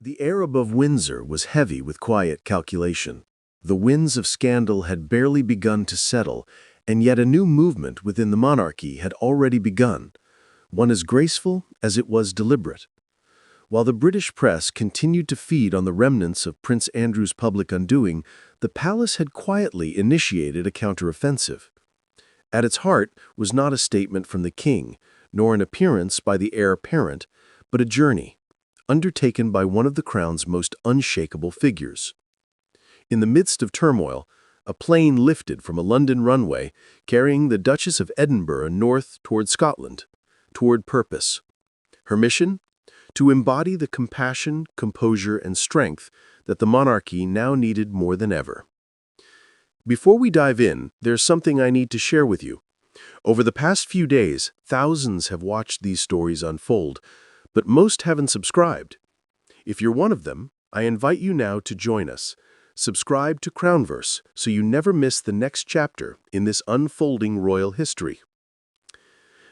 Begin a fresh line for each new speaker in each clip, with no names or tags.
The air above Windsor was heavy with quiet calculation. The winds of scandal had barely begun to settle, and yet a new movement within the monarchy had already begun, one as graceful as it was deliberate. While the British press continued to feed on the remnants of Prince Andrew's public undoing, the palace had quietly initiated a counteroffensive. At its heart was not a statement from the king, nor an appearance by the heir apparent, but a journey, undertaken by one of the crown's most unshakable figures. In the midst of turmoil, a plane lifted from a London runway, carrying the Duchess of Edinburgh north toward Scotland, toward purpose. Her mission? To embody the compassion, composure, and strength that the monarchy now needed more than ever. Before we dive in, there's something I need to share with you. Over the past few days, thousands have watched these stories unfold, but most haven't subscribed. If you're one of them, I invite you now to join us. Subscribe to Crownverse so you never miss the next chapter in this unfolding royal history.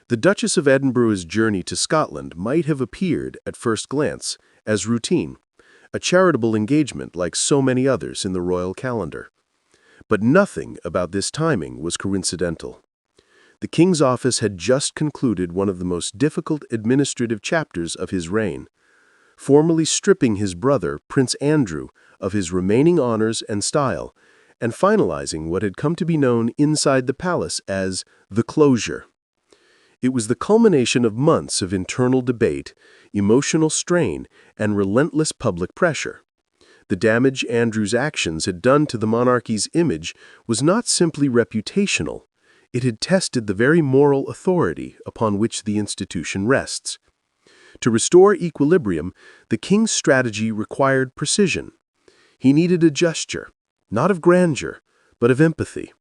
The Duchess of Edinburgh's journey to Scotland might have appeared, at first glance, as routine, a charitable engagement like so many others in the royal calendar. But nothing about this timing was coincidental. The King's office had just concluded one of the most difficult administrative chapters of his reign, formally stripping his brother, Prince Andrew, of his remaining honors and style, and finalizing what had come to be known inside the palace as the closure. It was the culmination of months of internal debate, emotional strain, and relentless public pressure. The damage Andrew's actions had done to the monarchy's image was not simply reputational. It had tested the very moral authority upon which the institution rests. To restore equilibrium, the king's strategy required precision. He needed a gesture, not of grandeur, but of empathy.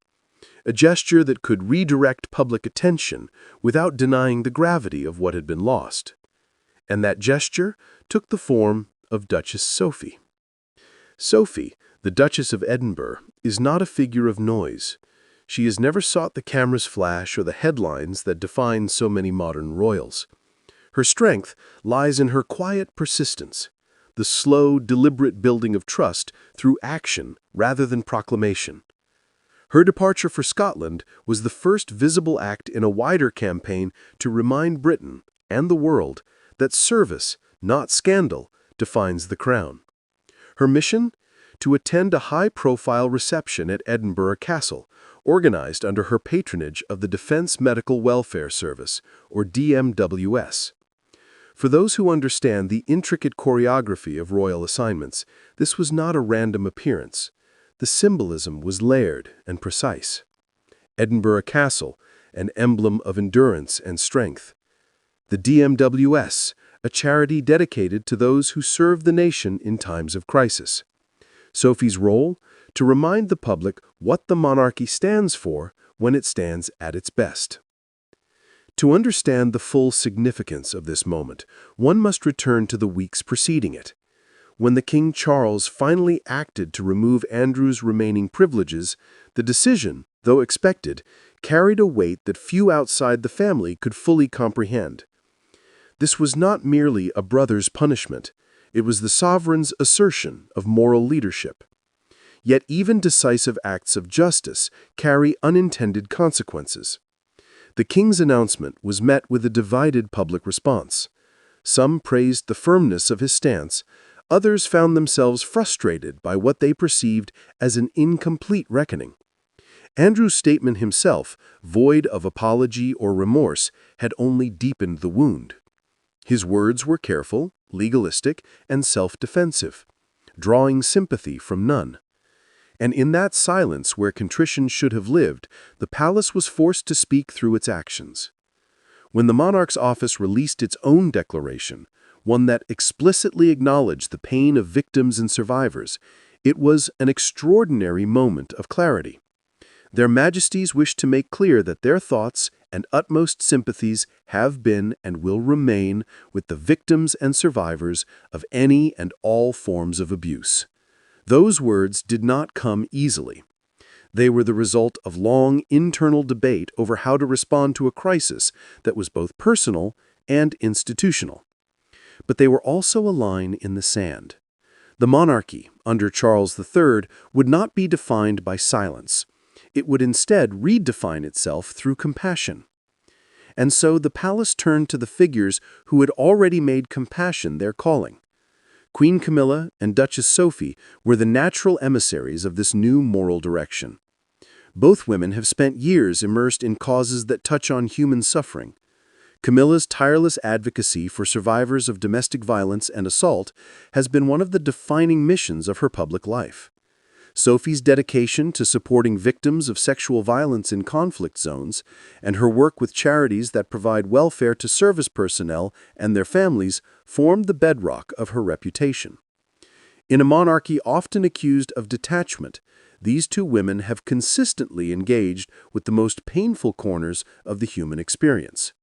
A gesture that could redirect public attention without denying the gravity of what had been lost. And that gesture took the form of Duchess Sophie. Sophie, the Duchess of Edinburgh, is not a figure of noise. She has never sought the camera's flash or the headlines that define so many modern royals. Her strength lies in her quiet persistence, the slow, deliberate building of trust through action rather than proclamation. Her departure for Scotland was the first visible act in a wider campaign to remind Britain and the world that service, not scandal, defines the crown. Her mission? To attend a high-profile reception at Edinburgh Castle, organized under her patronage of the Defence Medical Welfare Service, or DMWS. For those who understand the intricate choreography of royal assignments, this was not a random appearance. The symbolism was layered and precise. Edinburgh Castle, an emblem of endurance and strength. The DMWS, a charity dedicated to those who serve the nation in times of crisis. Sophie's role? To remind the public what the monarchy stands for when it stands at its best. To understand the full significance of this moment, one must return to the weeks preceding it. When the King Charles finally acted to remove Andrew's remaining privileges, the decision, though expected, carried a weight that few outside the family could fully comprehend. This was not merely a brother's punishment. It was the sovereign's assertion of moral leadership. Yet even decisive acts of justice carry unintended consequences. The king's announcement was met with a divided public response. Some praised the firmness of his stance, others found themselves frustrated by what they perceived as an incomplete reckoning. Andrew's statement himself, void of apology or remorse, had only deepened the wound. His words were careful, legalistic, and self-defensive, drawing sympathy from none. And in that silence where contrition should have lived, the palace was forced to speak through its actions. When the monarch's office released its own declaration, one that explicitly acknowledged the pain of victims and survivors, it was an extraordinary moment of clarity. Their Majesties wished to make clear that their thoughts and utmost sympathies have been and will remain with the victims and survivors of any and all forms of abuse. Those words did not come easily. They were the result of long internal debate over how to respond to a crisis that was both personal and institutional.
but they were also a line in the sand. The monarchy, under Charles III, would not be defined by silence. It would instead redefine itself through compassion. And so the palace turned to the figures who had already made compassion their calling. Queen Camilla and Duchess Sophie were the natural emissaries of this new moral direction. Both women have spent years immersed in causes that touch on human suffering. Camilla's tireless advocacy for survivors of domestic violence and assault has been one of the defining missions of her public life. Sophie's dedication to supporting victims of sexual violence in conflict zones and her work with charities that provide welfare to service personnel and their families formed the bedrock of her reputation. In a monarchy often accused of detachment, these two women have consistently engaged with the most painful corners of the human experience.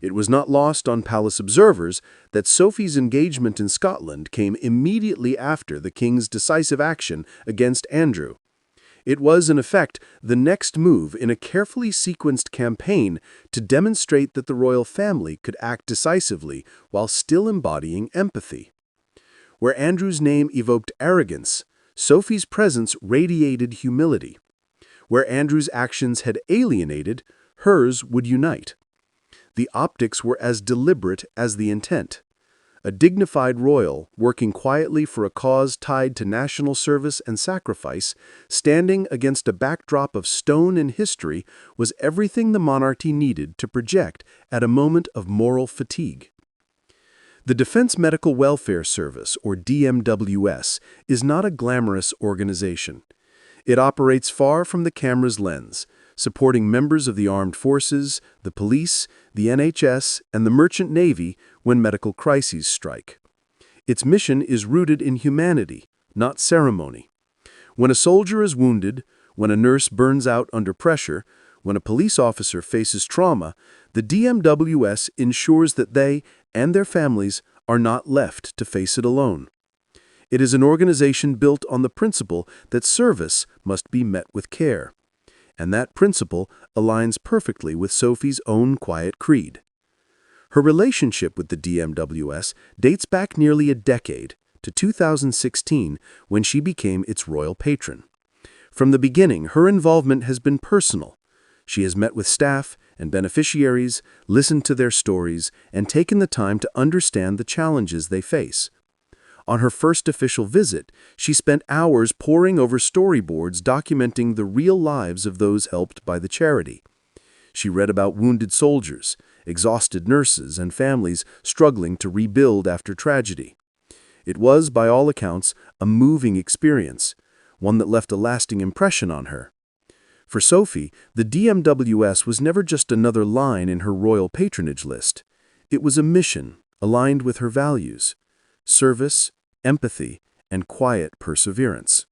It was not lost on palace observers that Sophie's engagement in Scotland came immediately after the king's decisive action against Andrew. It was, in effect, the next move in a carefully sequenced campaign to demonstrate that the royal family could act decisively while still embodying empathy. Where Andrew's name evoked arrogance, Sophie's presence radiated humility. Where Andrew's actions had alienated, hers would unite. The optics were as deliberate as the intent. A dignified royal, working quietly for a cause tied to national service and sacrifice, standing against a backdrop of stone and history, was everything the monarchy needed to project at a moment of moral fatigue. The Defense Medical Welfare Service, or DMWS, is not a glamorous organization. It operates far from the camera's lens, supporting members of the armed forces, the police, the NHS, and the merchant navy when medical crises strike. Its mission is rooted in humanity, not ceremony. When a soldier is wounded, when a nurse burns out under pressure, when a police officer faces trauma, the DMWS ensures that they and their families are not left to face it alone. It is an organization built on the principle that service must be met with care. And that principle aligns perfectly with Sophie's own quiet creed. Her relationship with the DMWS dates back nearly a decade, to 2016, when she became its royal patron. From the beginning, her involvement has been personal. She has met with staff and beneficiaries, listened to their stories, and taken the time to understand the challenges they face. On her first official visit, she spent hours poring over storyboards documenting the real lives of those helped by the charity. She read about wounded soldiers, exhausted nurses, and families struggling to rebuild after tragedy. It was, by all accounts, a moving experience, one that left a lasting impression on her. For Sophie, the DMWS was never just another line in her royal patronage list. It was a mission aligned with her values: service, empathy, and quiet perseverance.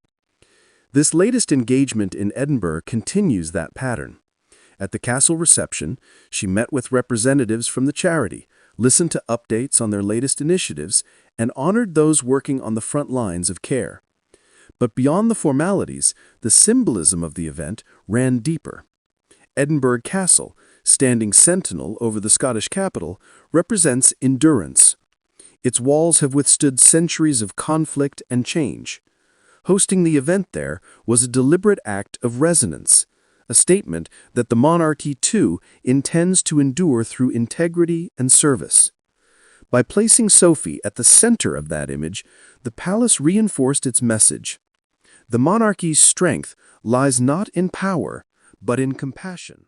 This latest engagement in Edinburgh continues that pattern. At the castle reception, she met with representatives from the charity, listened to updates on their latest initiatives, and honored those working on the front lines of care. But beyond the formalities, the symbolism of the event ran deeper. Edinburgh Castle, standing sentinel over the Scottish capital, represents endurance. Its walls have withstood centuries of conflict and change. Hosting the event there was a deliberate act of resonance, a statement that the monarchy, too, intends to endure through integrity and service. By placing Sophie at the center of that image, the palace reinforced its message. The monarchy's strength lies not in power, but in compassion.